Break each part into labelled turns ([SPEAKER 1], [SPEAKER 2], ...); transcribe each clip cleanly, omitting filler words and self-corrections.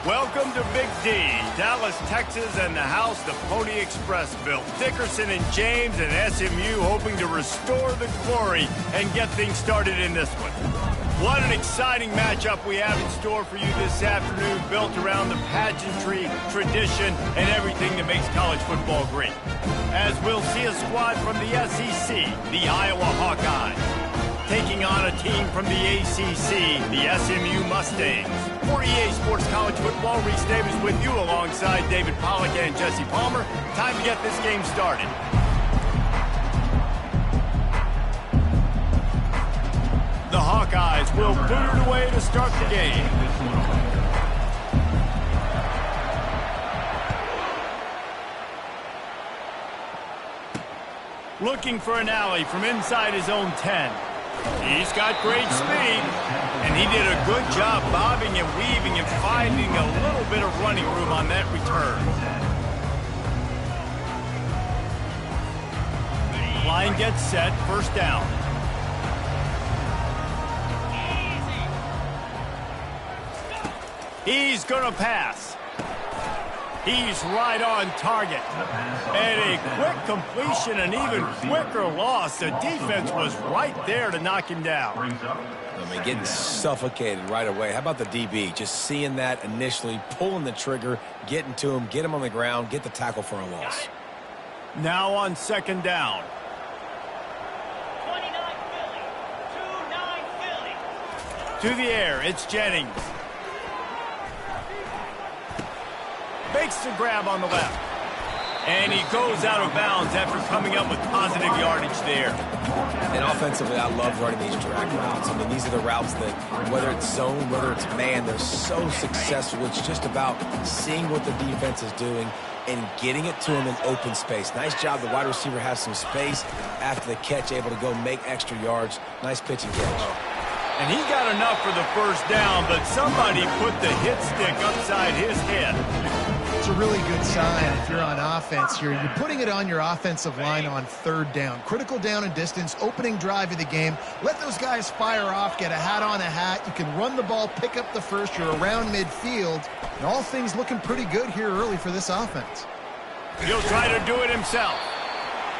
[SPEAKER 1] Welcome to Big D, Dallas, Texas, and the house the Pony Express built. Dickerson and James and SMU hoping to restore the glory and get things started in this one. What an exciting matchup we have in store for you this afternoon, built around the pageantry, tradition, and everything that makes college football great. As we'll see a squad from the SEC, the Iowa Hawkeyes, taking on a team from the ACC, the SMU Mustangs. For EA Sports College Football, Reese Davis with you alongside David Pollack and Jesse Palmer. Time to get this game started. The Hawkeyes will boot it away to start the game. Looking for an alley from inside his own 10. He's got great speed, and he did a good job bobbing and weaving and finding a little bit of running room on that return. Line gets set, first down. He's going to pass. He's right on target. And a quick completion, an even quicker loss. The defense was right there to knock him down.
[SPEAKER 2] I mean, getting suffocated right away. How about the DB? Just seeing that initially, pulling the trigger, getting to him, get him on the ground, get the tackle for a loss.
[SPEAKER 1] Now on second down.
[SPEAKER 3] 29 Philly. 2-9 Philly.
[SPEAKER 1] To the air, it's Jennings. Makes the grab on the left. And he goes out of bounds after coming up with positive yardage there.
[SPEAKER 2] And offensively, I love running these drag routes. I mean, these are the routes that, whether it's zone, whether it's man, they're so successful. It's just about seeing what the defense is doing and getting it to him in open space. Nice job. The wide receiver has some space after the catch, able to go make extra yards. Nice pitch and catch.
[SPEAKER 1] And he got enough for the first down, but somebody put the hit stick upside his head.
[SPEAKER 4] It's a really good sign if you're on offense here. You're putting it on your offensive line on third down. Critical down and distance, opening drive of the game. Let those guys fire off, get a hat on a hat. You can run the ball, pick up the first. You're around midfield. And all things looking pretty good here early for this offense.
[SPEAKER 1] He'll try to do it himself.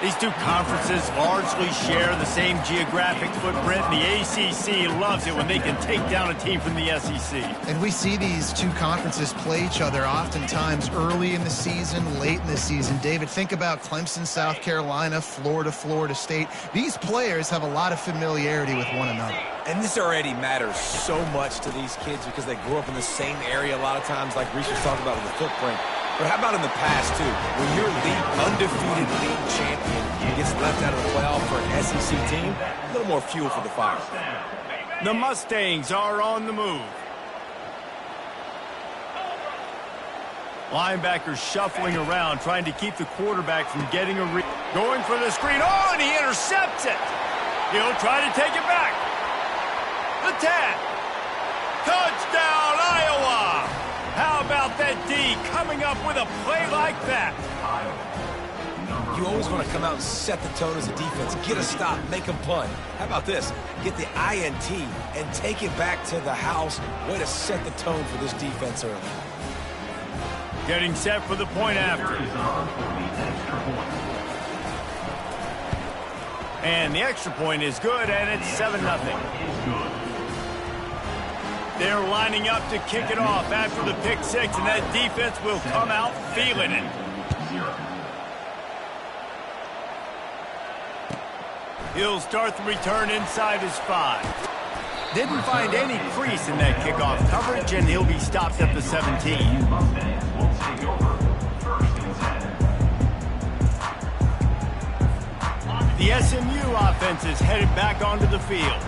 [SPEAKER 1] These two conferences largely share the same geographic footprint. The ACC loves it when they can take down a team from the SEC.
[SPEAKER 4] And we see these two conferences play each other oftentimes early in the season, late in the season. David, think about Clemson, South Carolina, Florida, Florida State. These players have a lot of familiarity with one another.
[SPEAKER 2] And this already matters so much to these kids because they grew up in the same area a lot of times, like Reese was talking about with the footprint. But how about in the past, too? When your undefeated league champion gets left out of the playoff for an SEC team, a little more fuel for the fire.
[SPEAKER 1] The Mustangs are on the move. Linebackers shuffling around, trying to keep the quarterback from getting a read. Going for the screen. Oh, and he intercepts it. He'll try to take it back. The 10. Touchdown, Iowa. How about that D coming up with a play like that?
[SPEAKER 2] You always want to come out and set the tone as a defense. Get a stop, make them punt. How about this? Get the INT and take it back to the house. Way to set the tone for this defense early.
[SPEAKER 1] Getting set for the point after. And the extra point is good, and it's 7-0. They're lining up to kick it off after the pick six, and that defense will come out feeling it. He'll start the return inside his 5. Didn't find any crease in that kickoff coverage, and he'll be stopped at the 17. The SMU offense is headed back onto the field.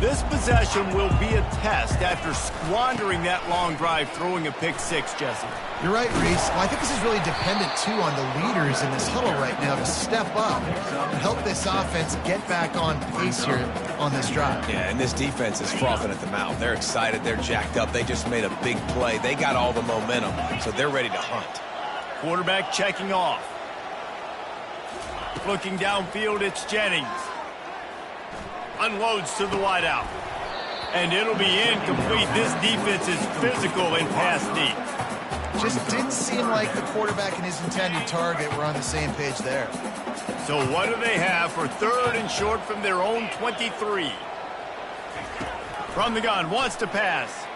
[SPEAKER 1] This possession will be a test after squandering that long drive, throwing a pick six, Jesse.
[SPEAKER 4] You're right, Reese. Well, I think this is really dependent, too, on the leaders in this huddle right now to step up and help this offense get back on pace here on this drive.
[SPEAKER 2] Yeah, and this defense is frothing at the mouth. They're excited. They're jacked up. They just made a big play. They got all the momentum, so they're ready to hunt.
[SPEAKER 1] Quarterback checking off. Looking downfield, it's Jennings. Unloads to the wideout. And it'll be incomplete. This defense is physical and pass deep.
[SPEAKER 4] Just didn't seem like the quarterback and his intended target were on the same page there.
[SPEAKER 1] So what do they have for 3rd and short from their own 23? From the gun, wants to pass.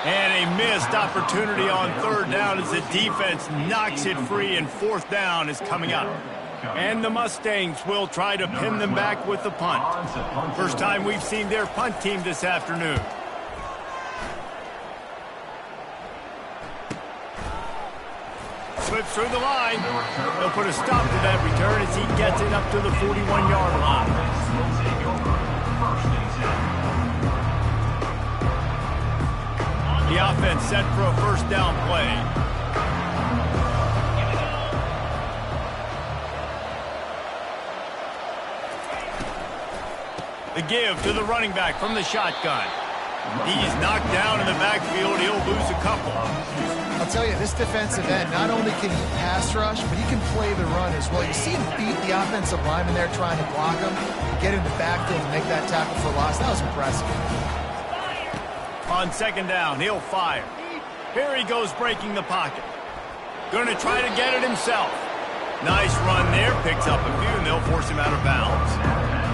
[SPEAKER 1] And a missed opportunity on 3rd down as the defense knocks it free, and 4th down is coming up. And the Mustangs will try to pin them back with the punt. First time we've seen their punt team this afternoon. Slips through the line. They'll put a stop to that return as he gets it up to the 41-yard line. The offense set for a 1st down play. The give to the running back from the shotgun. He's knocked down in the backfield. He'll lose a couple.
[SPEAKER 4] I'll tell you, this defensive end, not only can he pass rush, but he can play the run as well. You see him beat the offensive lineman there trying to block him, get in the backfield and make that tackle for loss. That was impressive.
[SPEAKER 1] On 2nd down, he'll fire. Here he goes breaking the pocket. Going to try to get it himself. Nice run there. Picks up a few, and they'll force him out of bounds.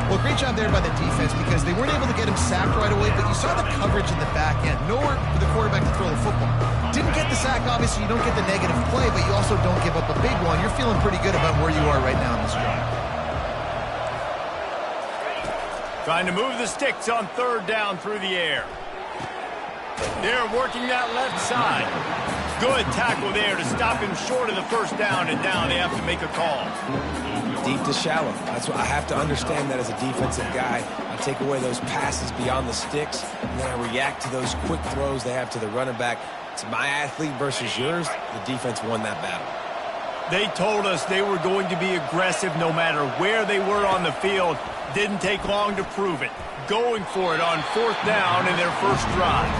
[SPEAKER 4] Well, great job there by the defense because they weren't able to get him sacked right away, but you saw the coverage in the back end. Nowhere for the quarterback to throw the football. Didn't get the sack, obviously. You don't get the negative play, but you also don't give up a big one. You're feeling pretty good about where you are right now in this drive.
[SPEAKER 1] Trying to move the sticks on 3rd down through the air. They're working that left side. Good tackle there to stop him short of the 1st down, and now they have to make a call.
[SPEAKER 2] Deep to shallow. That's what I have to understand that as a defensive guy. I take away those passes beyond the sticks, and then I react to those quick throws they have to the running back. It's my athlete versus yours. The defense won that battle.
[SPEAKER 1] They told us they were going to be aggressive no matter where they were on the field. Didn't take long to prove it. Going for it on 4th down in their first drive.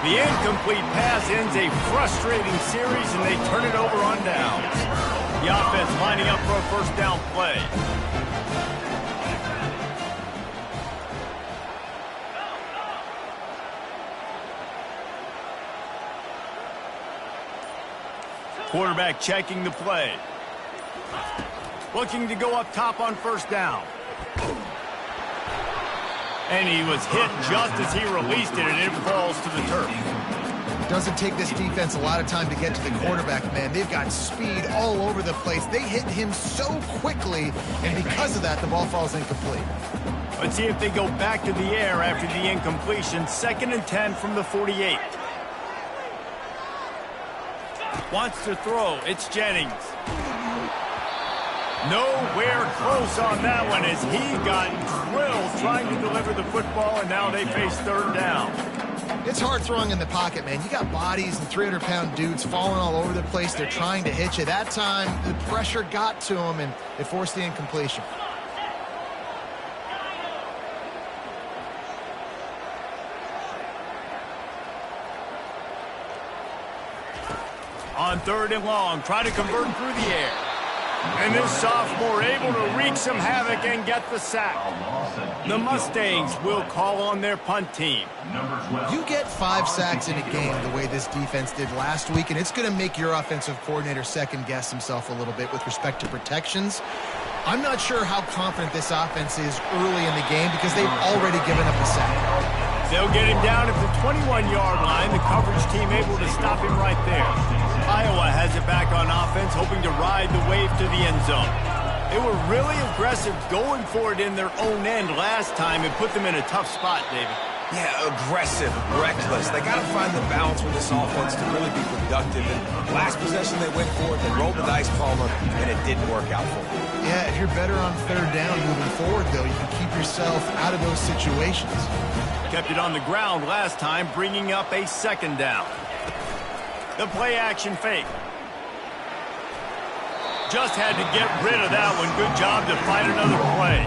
[SPEAKER 1] The incomplete pass ends a frustrating series, and they turn it over on downs. The offense lining up for a 1st down play. Quarterback checking the play. Looking to go up top on 1st down. And he was hit just as he released it, and it falls to the turf.
[SPEAKER 4] It doesn't take this defense a lot of time to get to the quarterback, man. They've got speed all over the place. They hit him so quickly, and because of that, the ball falls incomplete.
[SPEAKER 1] Let's see if they go back to the air after the incompletion. 2nd and 10 from the 48. Wants to throw. It's Jennings. Nowhere close on that one as he got drilled trying to deliver the football, and now they face 3rd down.
[SPEAKER 4] It's hard throwing in the pocket, man. You got bodies and 300-pound dudes falling all over the place. They're trying to hit you. That time, the pressure got to him, and it forced the incompletion.
[SPEAKER 1] On 3rd and long, try to convert through the air. And this sophomore able to wreak some havoc and get the sack. The Mustangs will call on their punt team.
[SPEAKER 4] You get 5 sacks in a game the way this defense did last week, and it's going to make your offensive coordinator second-guess himself a little bit with respect to protections. I'm not sure how confident this offense is early in the game because they've already given up a sack.
[SPEAKER 1] They'll get him down at the 21-yard line. The coverage team able to stop him right there. Iowa has it back on offense, hoping to ride the wave to the end zone. They were really aggressive going for it in their own end last time and put them in a tough spot, David.
[SPEAKER 2] Yeah, aggressive, reckless. They got to find the balance with this offense to really be productive. And last possession they went for it, they rolled the dice, Palmer, and it didn't work out for them.
[SPEAKER 4] Yeah, if you're better on 3rd down moving forward, though, you can keep yourself out of those situations.
[SPEAKER 1] Kept it on the ground last time, bringing up a 2nd down. The play-action fake. Just had to get rid of that one. Good job to find another play.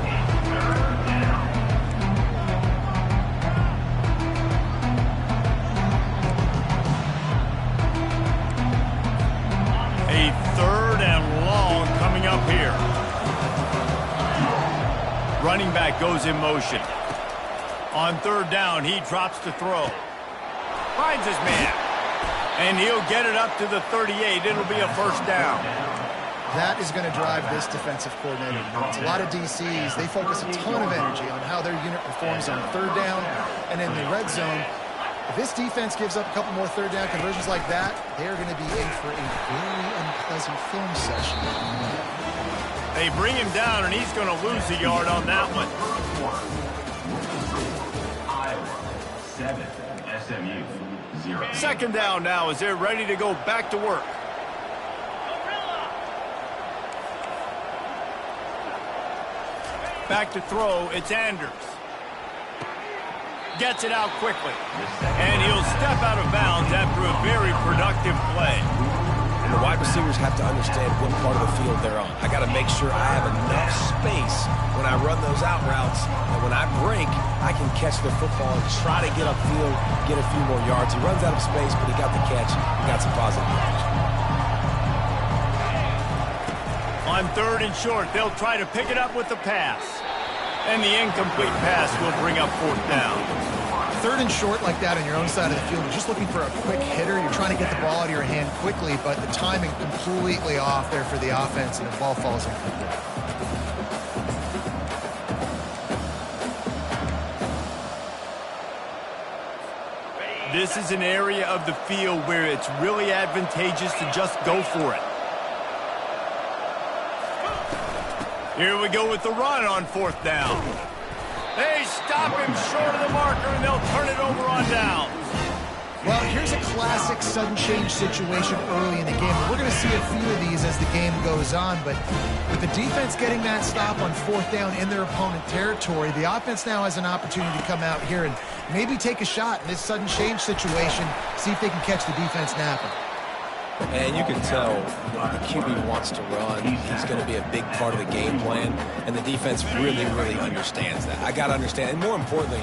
[SPEAKER 1] A 3rd and long coming up here. Running back goes in motion. On 3rd down, he drops to throw. Finds his man. And he'll get it up to the 38. It'll be a first down.
[SPEAKER 4] That is going to drive this defensive coordinator. It's a lot of DCs. They focus a ton of energy on how their unit performs on third down and in the red zone. If this defense gives up a couple more third down conversions like that, they're going to be in for a very unpleasant film session.
[SPEAKER 1] They bring him down, and he's going to lose a yard on that one.
[SPEAKER 3] 7, SMU 0.
[SPEAKER 1] Second down now as they're ready to go back to work. Back to throw, it's Anders. Gets it out quickly. And he'll step out of bounds after a very productive play.
[SPEAKER 2] And the wide receivers have to understand what part of the field they're on. I got to make sure I have enough space when I run those out routes, and when I break, I can catch the football and try to get upfield, get a few more yards. He runs out of space, but he got the catch. He got some positive yards.
[SPEAKER 1] On third and short, they'll try to pick it up with the pass. And the incomplete pass will bring up fourth down.
[SPEAKER 4] Third and short like that on your own side of the field, you're just looking for a quick hitter. You're trying to get the ball out of your hand quickly, but the timing completely off there for the offense, and the ball falls incomplete.
[SPEAKER 1] This is an area of the field where it's really advantageous to just go for it. Here we go with the run on fourth down. They stop him short of the marker, and they'll turn it over on downs.
[SPEAKER 4] Well, here's a classic sudden change situation early in the game. We're going to see a few of these as the game goes on, but with the defense getting that stop on fourth down in their opponent territory, the offense now has an opportunity to come out here and maybe take a shot in this sudden change situation, see if they can catch the defense napping.
[SPEAKER 2] And you can tell the QB wants to run. He's going to be a big part of the game plan, and the defense really, really understands that. I got to understand, and more importantly,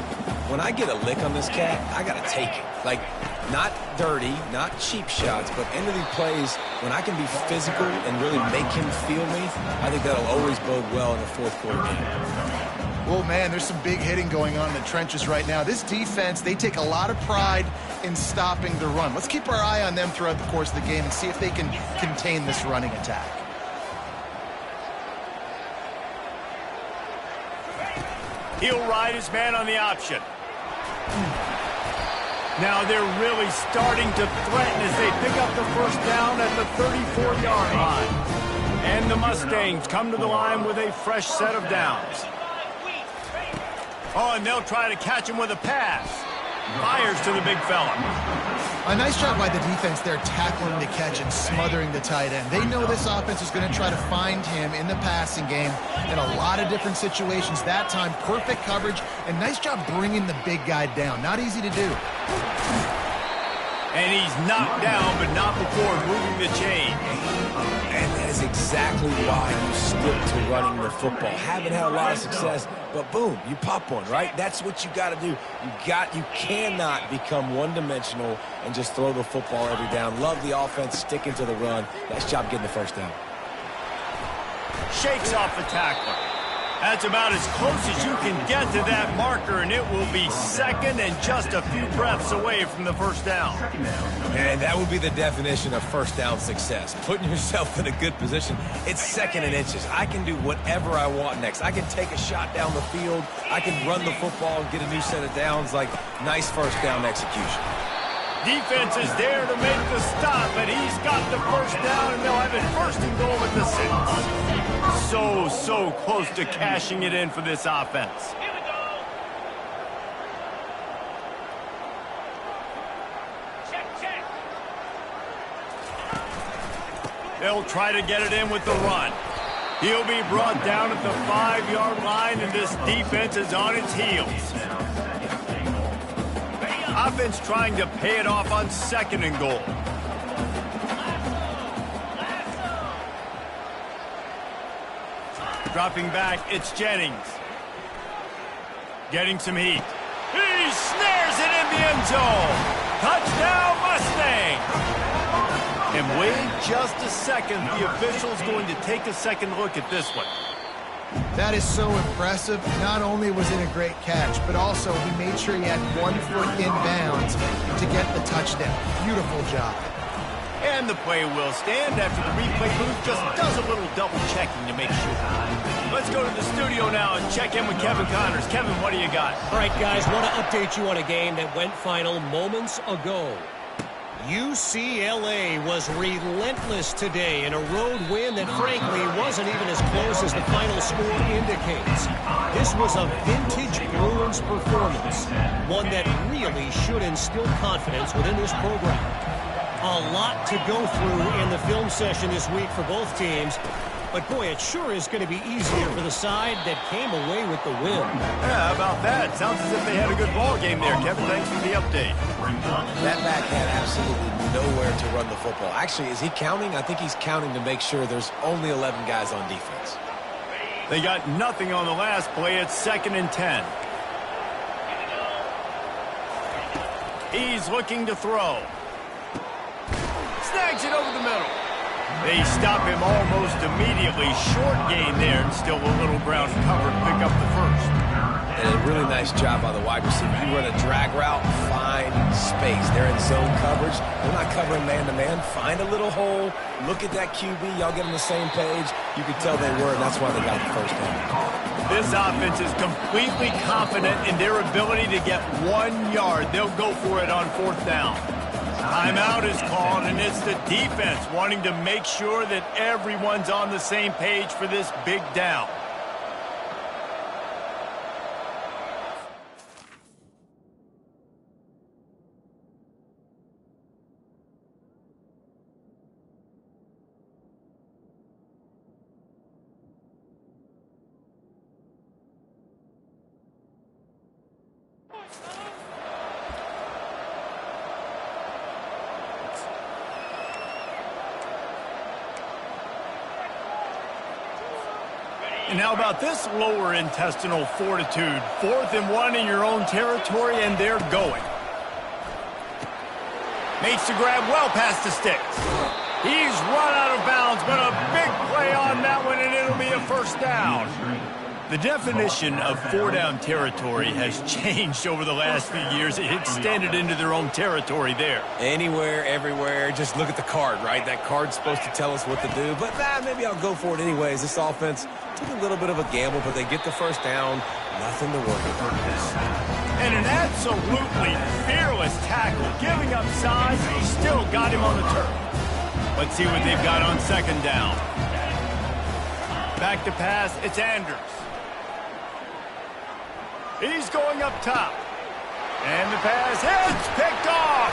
[SPEAKER 2] when I get a lick on this cat, I got to take it. Like, not dirty, not cheap shots, but end of the plays, when I can be physical and really make him feel me, I think that'll always bode well in a fourth quarter game.
[SPEAKER 4] Oh, man, there's some big hitting going on in the trenches right now. This defense, they take a lot of pride in stopping the run. Let's keep our eye on them throughout the course of the game and see if they can contain this running attack.
[SPEAKER 1] He'll ride his man on the option. Now they're really starting to threaten as they pick up the first down at the 34-yard line. And the Mustangs come to the line with a fresh set of downs. Oh, and they'll try to catch him with a pass. Fires to the big fella.
[SPEAKER 4] A nice job by the defense there, tackling the catch and smothering the tight end. They know this offense is going to try to find him in the passing game in a lot of different situations. That time, perfect coverage, and nice job bringing the big guy down. Not easy to do.
[SPEAKER 1] And he's knocked down, but not before moving the chain.
[SPEAKER 2] And that is exactly why you stick to running the football. Haven't had a lot of success, but boom, you pop one, right? That's what you got to do. You cannot become one-dimensional and just throw the football every down. Love the offense, sticking to the run. Nice job getting the first down.
[SPEAKER 1] Shakes off the tackler. That's about as close as you can get to that marker, and it will be second and just a few breaths away from the first down.
[SPEAKER 2] And that would be the definition of first down success. Putting yourself in a good position. It's second and inches. I can do whatever I want next. I can take a shot down the field. I can run the football and get a new set of downs. Like, nice first down execution.
[SPEAKER 1] Defense is there to make the stop, but he's got the first down, and they'll have it first and goal at the 6. So close to cashing it in for this offense.
[SPEAKER 3] Here we go. Check.
[SPEAKER 1] They'll try to get it in with the run. He'll be brought down at the 5-yard line, and this defense is on its heels. Offense trying to pay it off on second and goal. Dropping back, it's Jennings. Getting some heat. He snares it in the end zone. Touchdown, Mustang. And wait just a second. The official's going to take a second look at this one.
[SPEAKER 4] That is so impressive. Not only was it a great catch, but also he made sure he had 1 foot in bounds to get the touchdown. Beautiful job.
[SPEAKER 1] And the play will stand after the replay booth just does a little double checking to make sure. Let's go to the studio now and check in with Kevin Connors. Kevin, what do you got?
[SPEAKER 5] All right, guys, want to update you on a game that went final moments ago. UCLA was relentless today in a road win that frankly wasn't even as close as the final score indicates. This was a vintage Bruins performance, one that really should instill confidence within this program. A lot to go through in the film session this week for both teams. But, boy, it sure is going to be easier for the side that came away with the win.
[SPEAKER 1] Yeah, how about that? Sounds as if they had a good ball game there. Kevin, thanks for the update.
[SPEAKER 2] That back had absolutely nowhere to run the football. Actually, is he counting? I think he's counting to make sure there's only 11 guys on defense.
[SPEAKER 1] They got nothing on the last play. It's 2nd and 10. He's looking to throw. Snags it over the middle. They stop him almost immediately. Short gain there and still a little ground cover to pick up the first.
[SPEAKER 2] And a really nice job by the wide receiver. You run a drag route, find space. They're in zone coverage. They're not covering man-to-man. Find a little hole. Look at that QB. Y'all get on the same page. You could tell they were, and that's why they got the first down.
[SPEAKER 1] This offense is completely confident in their ability to get 1 yard. They'll go for it on 4th down. Timeout is called, and it's the defense wanting to make sure that everyone's on the same page for this big down. And how about this lower intestinal fortitude? 4th and 1 in your own territory, and they're going. Makes the grab well past the sticks. He's run out of bounds, but a big play on that one, and it'll be a first down. The definition of 4-down territory has changed over the last few years. It extended into their own territory there.
[SPEAKER 2] Anywhere, everywhere. Just look at the card, right? That card's supposed to tell us what to do. But maybe I'll go for it anyways. This offense took a little bit of a gamble, but they get the first down. Nothing to worry about.
[SPEAKER 1] And an absolutely fearless tackle. Giving up size, he still got him on the turf. Let's see what they've got on 2nd down. Back to pass, it's Anders. He's going up top. And the pass hits, picked off.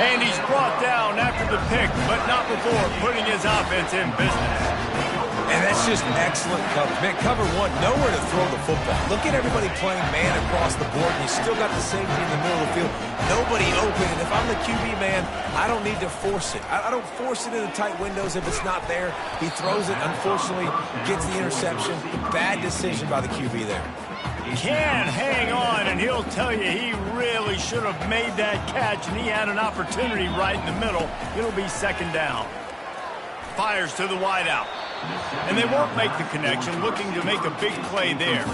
[SPEAKER 1] And he's brought down after the pick, but not before putting his offense in business.
[SPEAKER 2] And that's just excellent coverage. Man, cover 1, nowhere to throw the football. Look at everybody playing man across the board, and you still got the safety in the middle of the field. Nobody open, and if I'm the QB man, I don't need to force it. I don't force it into tight windows if it's not there. He throws it, unfortunately, gets the interception. Bad decision by the QB there.
[SPEAKER 1] Can hang on, and he'll tell you he really should have made that catch, and he had an opportunity right in the middle. It'll be 2nd down. Fires to the wideout. And they won't make the connection, looking to make a big play there.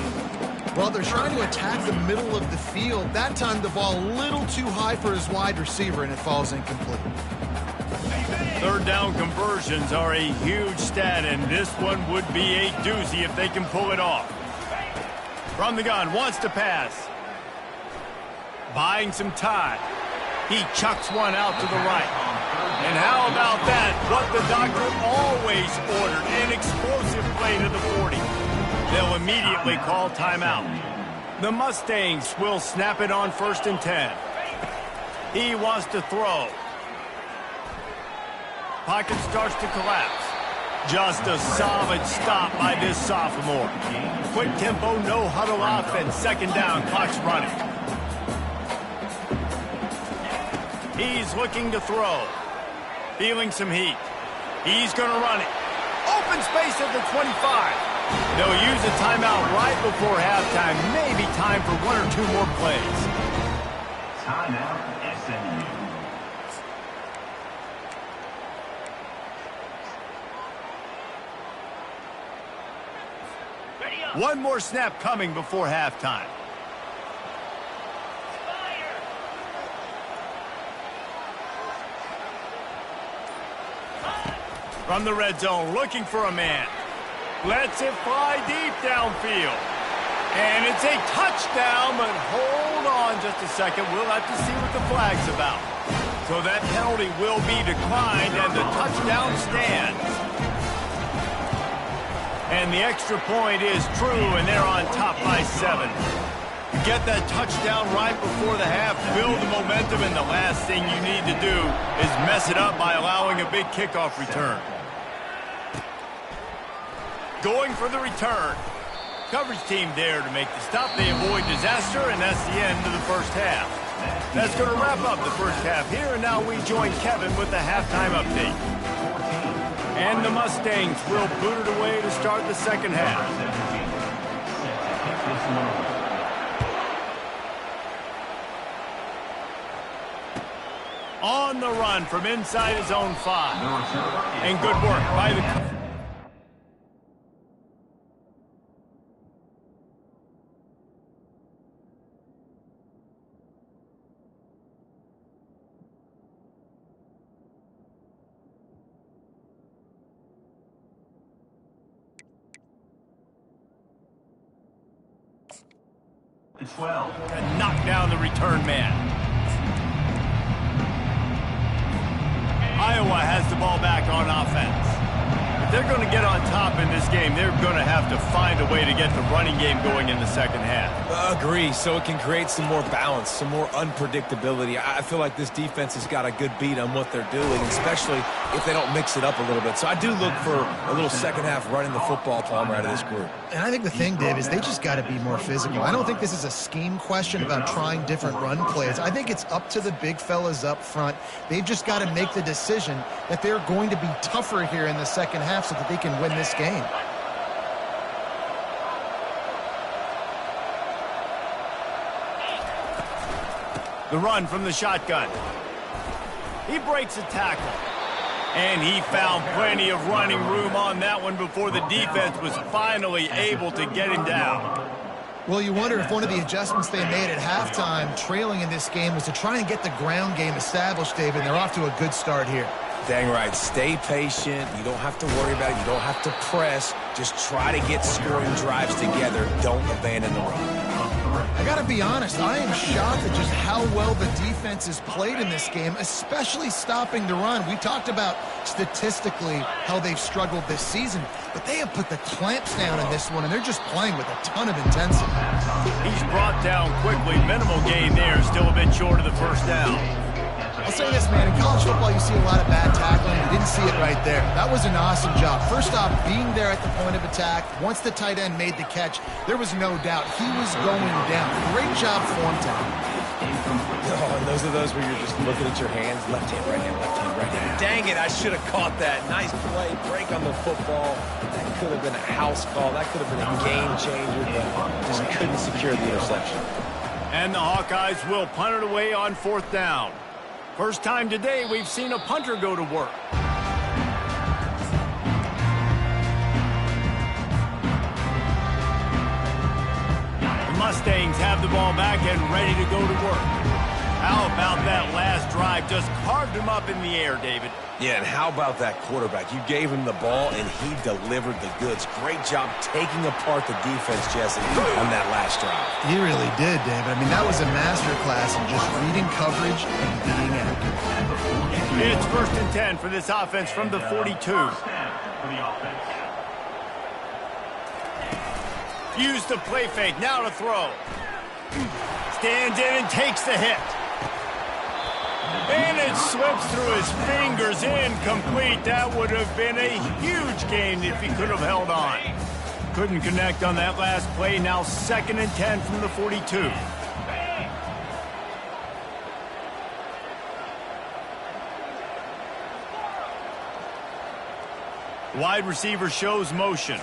[SPEAKER 4] Well, they're trying to attack the middle of the field. That time the ball a little too high for his wide receiver, and it falls incomplete.
[SPEAKER 1] 3rd down conversions are a huge stat, and this one would be a doozy if they can pull it off. From the gun, wants to pass. Buying some time. He chucks one out to the right. And how about that? What the doctor always ordered, an explosive play to the 40. They'll immediately call timeout. The Mustangs will snap it on 1st and 10. He wants to throw. Pocket starts to collapse. Just a solid stop by this sophomore. Quick tempo, no huddle offense. 2nd down, clock's running. He's looking to throw. Feeling some heat. He's going to run it. Open space at the 25. They'll use a timeout right before halftime. Maybe time for 1 or 2 more plays.
[SPEAKER 3] Timeout, SMU.
[SPEAKER 1] One more snap coming before halftime. From the red zone, looking for a man. Lets it fly deep downfield. And it's a touchdown, but hold on just a second. We'll have to see what the flag's about. So that penalty will be declined, and the touchdown stands. And the extra point is true, and they're on top by 7. Get that touchdown right before the half, build the momentum, and the last thing you need to do is mess it up by allowing a big kickoff return. Going for the return. Coverage team there to make the stop. They avoid disaster, and that's the end of the first half. That's going to wrap up the first half here, and now we join Kevin with the halftime update. And the Mustangs will boot it away to start the second half. On the run from inside his own 5. And good work by the...
[SPEAKER 3] The 12.
[SPEAKER 1] To knock down the return man. Iowa has the ball back on offense. If they're going to get on top in this game, they're going to have to find a way to get the running game going in the second half.
[SPEAKER 2] Agree, so it can create some more balance, some more unpredictability. I feel like this defense has got a good beat on what they're doing, especially if they don't mix it up a little bit. So I do look for a little second half running the football, Palmer, out of this group.
[SPEAKER 4] And I think the thing, Dave, is they just got to be more physical. I don't think this is a scheme question about trying different run plays. I think it's up to the big fellas up front. They've just got to make the decision that they're going to be tougher here in the second half so that they can win this game.
[SPEAKER 1] The run from the shotgun. He breaks a tackle. And he found plenty of running room on that one before the defense was finally able to get him down.
[SPEAKER 4] Well, you wonder if one of the adjustments they made at halftime, trailing in this game, was to try and get the ground game established, David, and they're off to a good start here.
[SPEAKER 2] Dang right. Stay patient. You don't have to worry about it. You don't have to press. Just try to get scoring drives together. Don't abandon the run.
[SPEAKER 4] I got to be honest, I am shocked at just how well the defense has played in this game, especially stopping the run. We talked about statistically how they've struggled this season, but they have put the clamps down in this one, and they're just playing with a ton of intensity.
[SPEAKER 1] He's brought down quickly. Minimal gain there, still a bit short of the first down.
[SPEAKER 4] I'll say this, man, in college football you see a lot of bad tackling. You didn't see it right there. That was an awesome job. First off, being there at the point of attack. Once the tight end made the catch, there was no doubt he was going down. Great job form time.
[SPEAKER 2] Oh, and those are those where you're just looking at your hands. Left hand, right hand, left hand, right hand. Dang it, I should have caught that. Nice play, break on the football. That could have been a house call. That could have been a game changer, but just couldn't secure the interception.
[SPEAKER 1] And the Hawkeyes will punt it away on 4th down. First time today we've seen a punter go to work. The Mustangs have the ball back and ready to go to work. How about that last drive? Just carved him up in the air, David.
[SPEAKER 2] Yeah, and how about that quarterback? You gave him the ball, and he delivered the goods. Great job taking apart the defense, Jesse, on that last drive.
[SPEAKER 4] He really did, David. I mean, that was a masterclass in just reading coverage and being accurate.
[SPEAKER 1] It's 1st and 10 for this offense from the 42. Use the play fake, now to throw. Stands in and takes the hit. And it slips through his fingers, incomplete. That would have been a huge gain if he could have held on. Couldn't connect on that last play. Now 2nd and 10 from the 42. Wide receiver shows motion.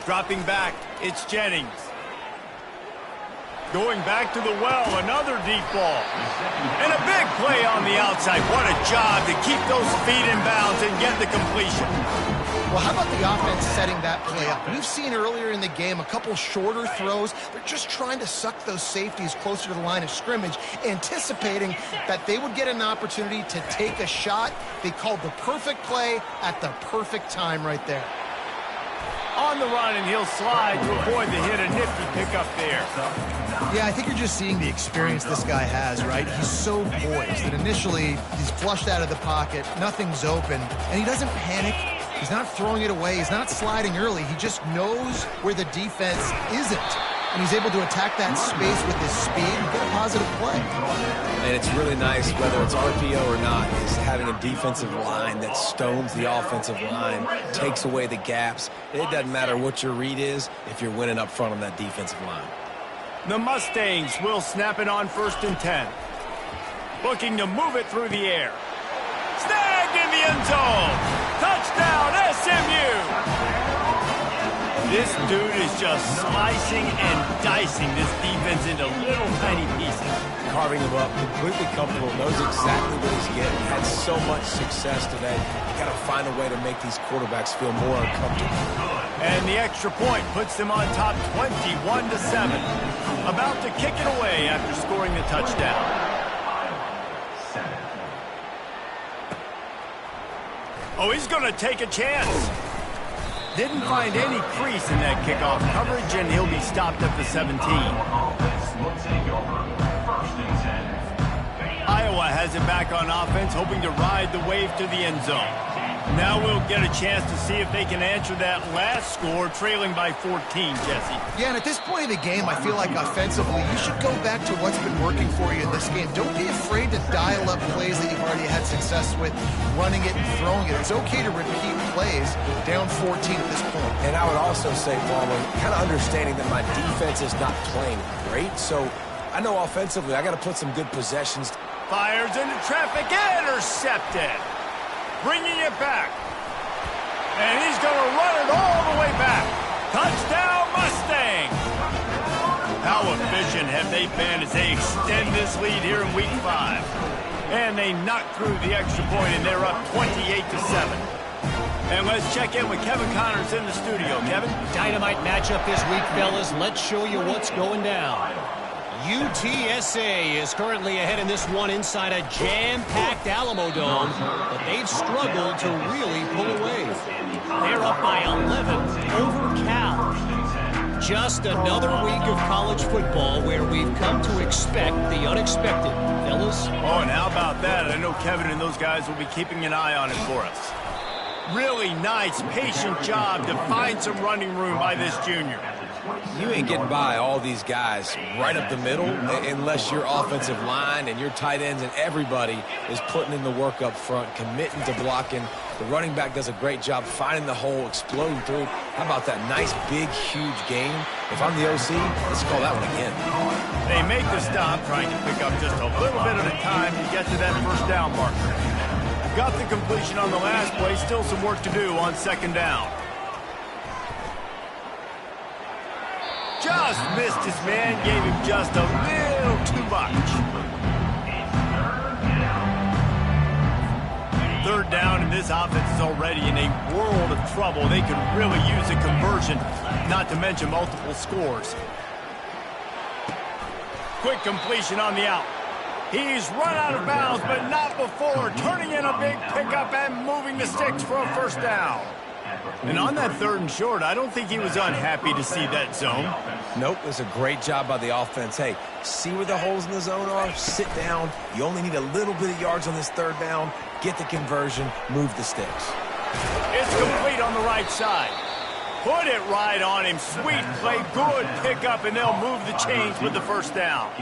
[SPEAKER 1] Dropping back, it's Jennings. Going back to the well, another deep ball. And a big play on the outside. What a job to keep those feet in bounds and get the completion.
[SPEAKER 4] Well, how about the offense setting that play up? We've seen earlier in the game a couple shorter throws. They're just trying to suck those safeties closer to the line of scrimmage, anticipating that they would get an opportunity to take a shot. They called the perfect play at the perfect time right there.
[SPEAKER 1] On the run, and he'll slide to avoid the hit. A nifty pickup there.
[SPEAKER 4] Yeah, I think you're just seeing the experience this guy has, right? He's so poised that initially he's flushed out of the pocket, nothing's open, and he doesn't panic. He's not throwing it away. He's not sliding early. He just knows where the defense isn't, and he's able to attack that space with his speed and get a positive play.
[SPEAKER 2] And it's really nice, whether it's RPO or not, is having a defensive line that stones the offensive line, takes away the gaps. It doesn't matter what your read is if you're winning up front on that defensive line.
[SPEAKER 1] The Mustangs will snap it on 1st and 10. Looking to move it through the air. Snagged in the end zone. Touchdown, SMU. This dude is just slicing and dicing this defense into little tiny pieces.
[SPEAKER 2] Carving him up, completely comfortable, knows exactly what he's getting. Had so much success today. You got to find a way to make these quarterbacks feel more uncomfortable.
[SPEAKER 1] And the extra point puts them on top 21-7. About to kick it away after scoring the touchdown. Oh, he's going to take a chance. Didn't find any crease in that kickoff coverage, and he'll be stopped at the 17. Iowa has it back on offense, hoping to ride the wave to the end zone. Now we'll get a chance to see if they can answer that last score, trailing by 14, Jesse.
[SPEAKER 4] Yeah, and at this point of the game, I feel like offensively, you should go back to what's been working for you in this game. Don't be afraid to dial up plays that you've already had success with, running it and throwing it. It's okay to repeat plays down 14 at this point.
[SPEAKER 2] And I would also say, Palmer, kind of understanding that my defense is not playing great, so I know offensively I got to put some good possessions.
[SPEAKER 1] Fires into traffic, intercepted. Bringing it back. And he's going to run it all the way back. Touchdown, Mustang. How efficient have they been as they extend this lead here in Week 5. And they knock through the extra point, and they're up 28-7. And let's check in with Kevin Connors in the studio. Kevin?
[SPEAKER 5] Dynamite matchup this week, fellas. Let's show you what's going down. UTSA is currently ahead in this one inside a jam-packed Alamo Dome, but they've struggled to really pull away. They're up by 11 over Cal. Just another week of college football where we've come to expect the unexpected. Fellas?
[SPEAKER 1] Oh, and how about that? I know Kevin and those guys will be keeping an eye on it for us. Really nice, patient job to find some running room by this junior.
[SPEAKER 2] You ain't getting by all these guys right up the middle unless your offensive line and your tight ends and everybody is putting in the work up front, committing to blocking. The running back does a great job finding the hole, exploding through. How about that nice, big, huge game? If I'm the OC, let's call that one again.
[SPEAKER 1] They make the stop, trying to pick up just a little bit at a time to get to that first down marker. Got the completion on the last play, still some work to do on 2nd down. Just missed his man, gave him just a little too much. 3rd down, and this offense is already in a world of trouble. They could really use a conversion, not to mention multiple scores. Quick completion on the out. He's run out of bounds, but not before turning in a big pickup and moving the sticks for a 1st down. And on that 3rd and short, I don't think he was unhappy to see that zone.
[SPEAKER 2] Nope, it was a great job by the offense. Hey, see where the holes in the zone are? Sit down. You only need a little bit of yards on this 3rd down. Get the conversion, move the sticks.
[SPEAKER 1] It's complete on the right side. Put it right on him. Sweet play, good pickup, and they'll move the chains with the 1st down.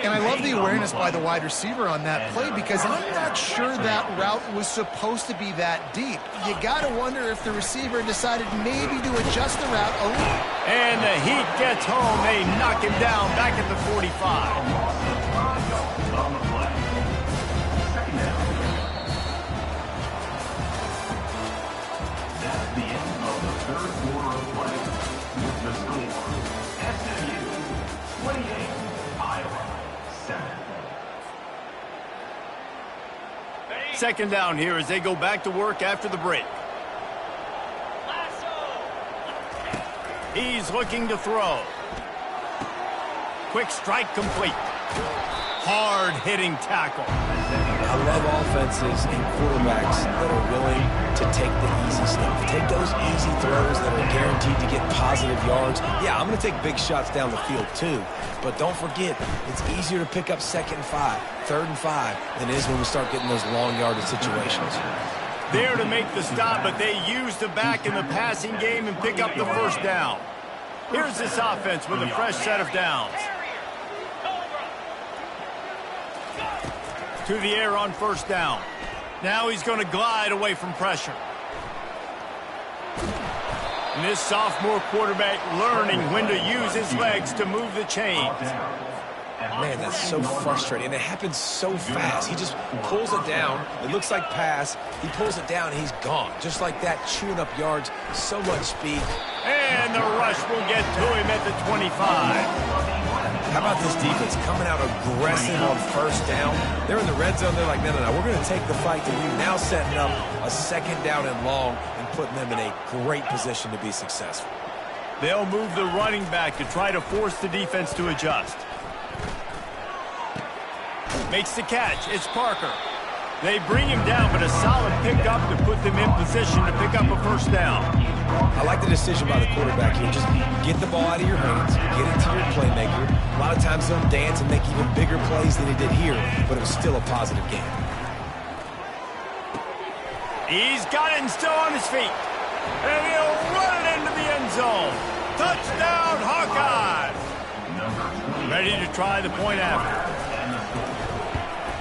[SPEAKER 4] And I love the awareness by the wide receiver on that play because I'm not sure that route was supposed to be that deep. You got to wonder if the receiver decided maybe to adjust the route a little.
[SPEAKER 1] And the heat gets home. They knock him down back at the 45. Second down here as they go back to work after the break. He's looking to throw. Quick strike complete. Hard-hitting tackle.
[SPEAKER 2] I love offenses and quarterbacks that are willing to take the easy stuff. Take those easy throws that are guaranteed to get positive yards. Yeah, I'm going to take big shots down the field too. But don't forget, it's easier to pick up 2nd and 5, 3rd and 5 than it is when we start getting those long yardage situations.
[SPEAKER 1] There to make the stop, but they use the back in the passing game and pick up the first down. Here's this offense with a fresh set of downs. To the air on first down. Now he's going to glide away from pressure. And this sophomore quarterback learning when to use his legs to move the chains.
[SPEAKER 2] Man, that's so frustrating. And it happens so fast. He just pulls it down. It looks like pass. He pulls it down, and he's gone. Just like that, chewing up yards. So much speed.
[SPEAKER 1] And the rush will get to him at the 25.
[SPEAKER 2] How about this defense coming out aggressive on first down? They're in the red zone. They're like, no, we're going to take the fight to you. Now setting up a 2nd down and long and putting them in a great position to be successful.
[SPEAKER 1] They'll move the running back to try to force the defense to adjust. Makes the catch. It's Parker. They bring him down, but a solid pickup to put them in position to pick up a first down.
[SPEAKER 2] I like the decision by the quarterback here. Just get the ball out of your hands, get it to your playmaker. A lot of times they'll dance and make even bigger plays than he did here, but it was still a positive game.
[SPEAKER 1] He's got it and still on his feet. And he'll run it into the end zone. Touchdown, Hawkeyes! Ready to try the point after.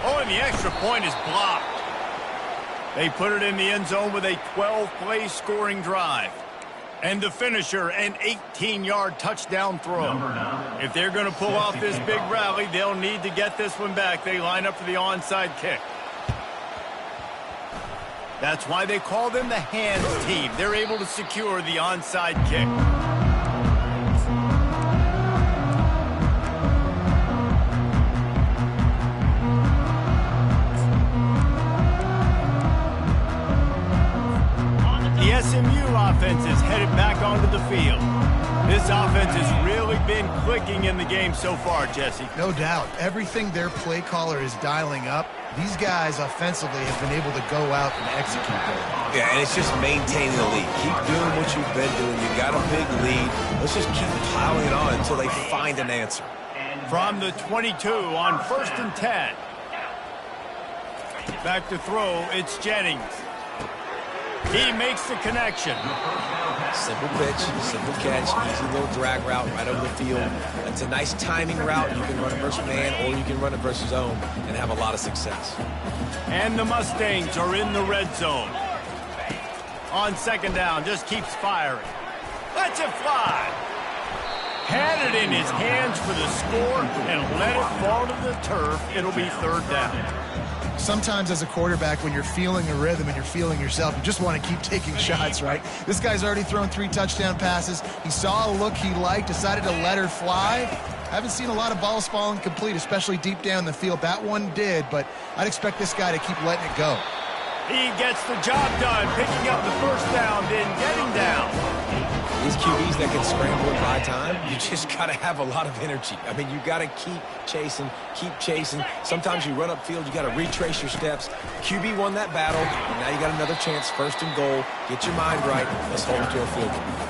[SPEAKER 1] Oh, and the extra point is blocked. They put it in the end zone with a 12-play scoring drive. And the finisher, an 18-yard touchdown throw. If they're going to pull off this big rally, they'll need to get this one back. They line up for the onside kick. That's why they call them the hands team. They're able to secure the onside kick. The SMU offense is headed back onto the field. This offense has really been clicking in the game so far, Jesse.
[SPEAKER 4] No doubt. Everything their play caller is dialing up, these guys offensively have been able to go out and execute there.
[SPEAKER 2] Yeah, and it's just maintaining the lead. Keep doing what you've been doing. You got a big lead. Let's just keep piling it on until they find an answer.
[SPEAKER 1] From the 22 on 1st and 10. Back to throw, it's Jennings. He makes the connection.
[SPEAKER 2] Simple pitch, simple catch, easy little drag route right over the field. It's a nice timing route. You can run it versus man or you can run it versus zone and have a lot of success.
[SPEAKER 1] And the Mustangs are in the red zone. On 2nd down, just keeps firing. Lets it fly. Had it in his hands for the score and let it fall to the turf. It'll be 3rd down.
[SPEAKER 4] Sometimes as a quarterback, when you're feeling a rhythm and you're feeling yourself, you just want to keep taking shots, right? This guy's already thrown 3 touchdown passes. He saw a look he liked, decided to let her fly. Haven't seen a lot of balls falling complete, especially deep down the field. That one did, but I'd expect this guy to keep letting it go.
[SPEAKER 1] He gets the job done, picking up the first down, then getting down.
[SPEAKER 2] These QBs that can scramble and buy time, you just got to have a lot of energy. I mean, you got to keep chasing, keep chasing. Sometimes you run upfield, you got to retrace your steps. QB won that battle, and now you got another chance, 1st and goal. Get your mind right. Let's hold it to a field goal.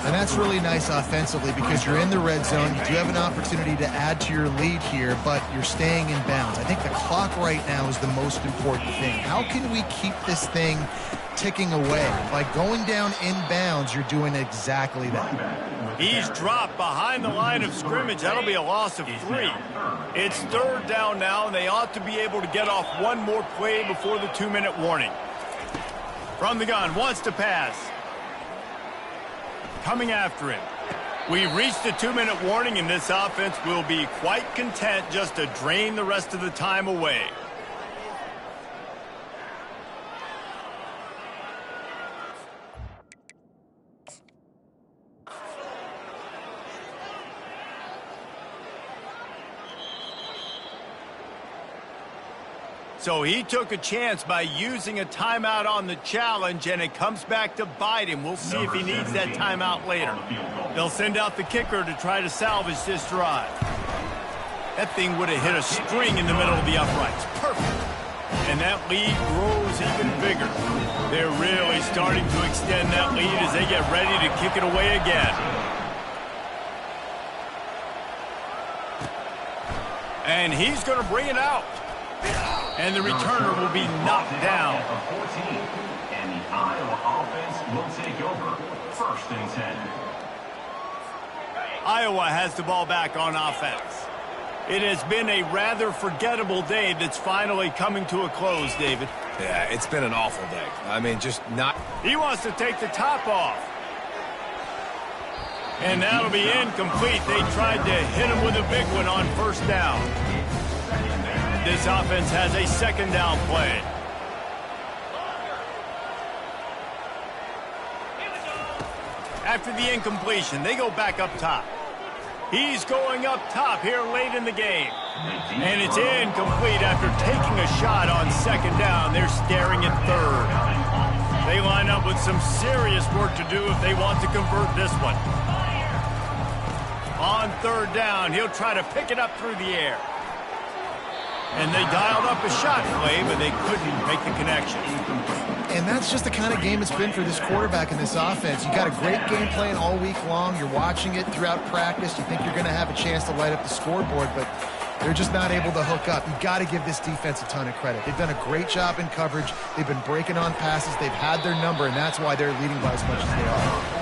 [SPEAKER 4] And that's really nice offensively because you're in the red zone. You do have an opportunity to add to your lead here, but you're staying in bounds. I think the clock right now is the most important thing. How can we keep this thing ticking away? By going down in bounds, you're doing exactly that.
[SPEAKER 1] He's dropped behind the line of scrimmage. That'll be a loss of 3. It's 3rd down now, and they ought to be able to get off one more play before the 2-minute warning. From the gun, wants to pass. Coming after him. We've reached the 2-minute warning, and this offense will be quite content just to drain the rest of the time away. So he took a chance by using a timeout on the challenge, and it comes back to bite him. We'll see if he needs that timeout later. They'll send out the kicker to try to salvage this drive. That thing would have hit a string in the middle of the uprights. Perfect. And that lead grows even bigger. They're really starting to extend that lead as they get ready to kick it away again. And he's going to bring it out. And the returner will be knocked down.
[SPEAKER 3] And the Iowa offense will take over. 1st and 10.
[SPEAKER 1] Iowa has the ball back on offense. It has been a rather forgettable day that's finally coming to a close, David.
[SPEAKER 2] Yeah, it's been an awful day. I mean, just not...
[SPEAKER 1] He wants to take the top off. And that'll be incomplete. They tried to hit him with a big one on 1st down. This offense has a 2nd down play. After the incompletion, they go back up top. He's going up top here late in the game. And it's incomplete after taking a shot on 2nd down. They're staring at 3rd. They line up with some serious work to do if they want to convert this one. On 3rd down, he'll try to pick it up through the air. And they dialed up a shot play, but they couldn't make the connection.
[SPEAKER 4] And that's just the kind of game it's been for this quarterback and this offense. You got a great game plan all week long. You're watching it throughout practice. You think you're going to have a chance to light up the scoreboard, but they're just not able to hook up. You've got to give this defense a ton of credit. They've done a great job in coverage. They've been breaking on passes. They've had their number, and that's why they're leading by as much as they are.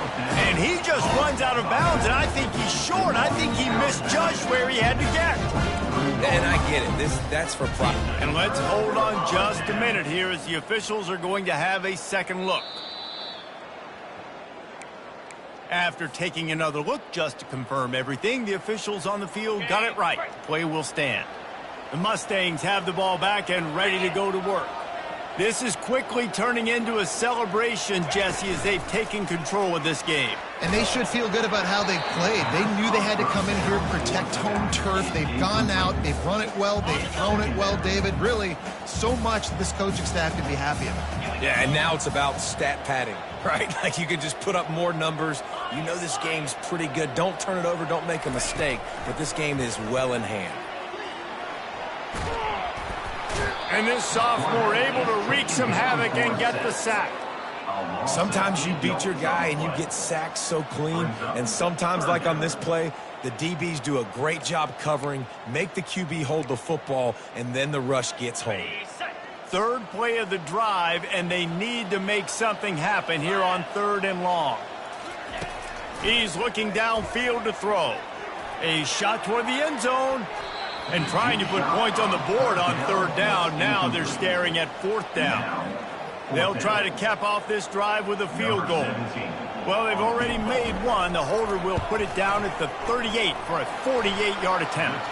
[SPEAKER 1] And he just runs out of bounds, and I think he's short. I think he misjudged where he had to get.
[SPEAKER 2] And I get it. That's for pride.
[SPEAKER 1] And let's hold on just a minute here as the officials are going to have a second look. After taking another look just to confirm everything, the officials on the field got it right. The play will stand. The Mustangs have the ball back and ready to go to work. This is quickly turning into a celebration, Jesse, as they've taken control of this game.
[SPEAKER 4] And they should feel good about how they've played. They knew they had to come in here, protect home turf. They've gone out, they've run it well, they've thrown it well, David. Really, so much that this coaching staff can be happy about.
[SPEAKER 2] Yeah, and now it's about stat padding, right? Like you can just put up more numbers. You know this game's pretty good. Don't turn it over, don't make a mistake. But this game is well in hand.
[SPEAKER 1] And this sophomore able to wreak some havoc and get the sack.
[SPEAKER 2] Sometimes you beat your guy and you get sacked so clean. And sometimes, like on this play, the DBs do a great job covering, make the QB hold the football, and then the rush gets home.
[SPEAKER 1] 3rd play of the drive, and they need to make something happen here on 3rd and long. He's looking downfield to throw. A shot toward the end zone. And trying to put points on the board on 3rd down. Now they're staring at 4th down. They'll try to cap off this drive with a field goal. Well, they've already made one. The holder will put it down at the 38 for a 48-yard attempt.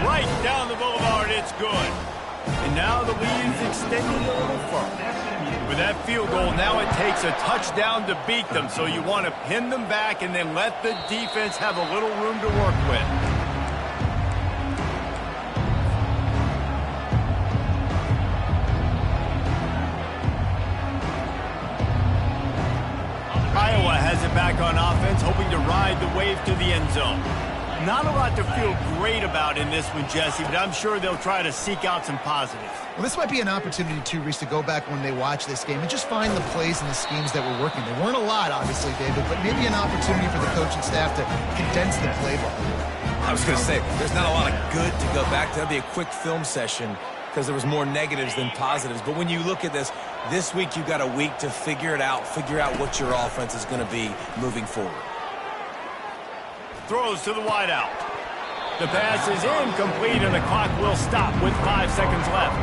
[SPEAKER 1] Right down the boulevard, it's good. And now the lead's extended a little further. With that field goal, now it takes a touchdown to beat them. So you want to pin them back and then let the defense have a little room to work with. Iowa has it back on offense, hoping to ride the wave to the end zone. Not a lot to feel great about in this one, Jesse, but I'm sure they'll try to seek out some positives.
[SPEAKER 4] Well, this might be an opportunity, too, Reese, to go back when they watch this game and just find the plays and the schemes that were working. There weren't a lot, obviously, David, but maybe an opportunity for the coaching staff to condense the playbook.
[SPEAKER 2] I was going to say, there's not a lot of good to go back to. That'd be a quick film session because there was more negatives than positives. But when you look at this week you've got a week to figure it out, figure out what your offense is going to be moving forward.
[SPEAKER 1] Throws to the wideout. The pass is incomplete, and the clock will stop with 5 seconds left.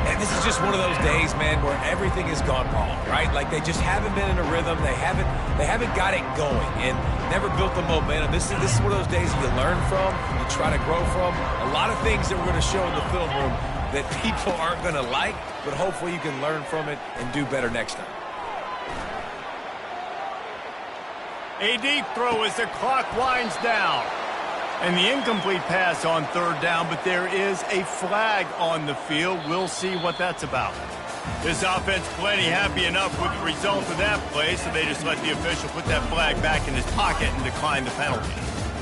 [SPEAKER 2] And this is just one of those days, man, where everything has gone wrong, right? Like they just haven't been in a rhythm. They haven't got it going and never built the momentum. This is one of those days you learn from, you try to grow from. A lot of things that we're going to show in the film room that people aren't going to like, but hopefully you can learn from it and do better next time.
[SPEAKER 1] A deep throw as the clock winds down. And the incomplete pass on third down, but there is a flag on the field. We'll see what that's about. This offense plenty happy enough with the result of that play, so they just let the official put that flag back in his pocket and decline the penalty.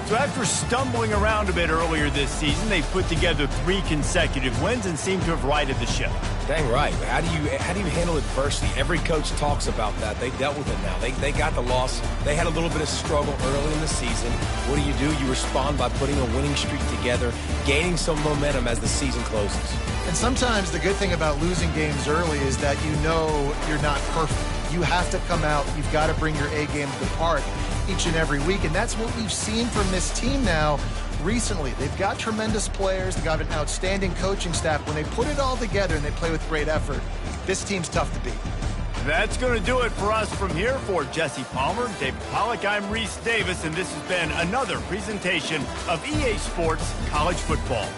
[SPEAKER 1] So after stumbling around a bit earlier this season, they've put together 3 consecutive wins and seem to have righted the ship.
[SPEAKER 2] Dang right. How do you handle adversity? Every coach talks about that. They dealt with it now. They got the loss. They had a little bit of struggle early in the season. What do? You respond by putting a winning streak together, gaining some momentum as the season closes.
[SPEAKER 4] And sometimes the good thing about losing games early is that you know you're not perfect. You have to come out. You've got to bring your A game to the park each and every week. And that's what we've seen from this team now recently. They've got tremendous players. They've got an outstanding coaching staff. When they put it all together and they play with great effort, this team's tough to beat.
[SPEAKER 1] That's going to do it for us from here. For Jesse Palmer, David Pollack, I'm Reese Davis, and this has been another presentation of EA Sports College Football.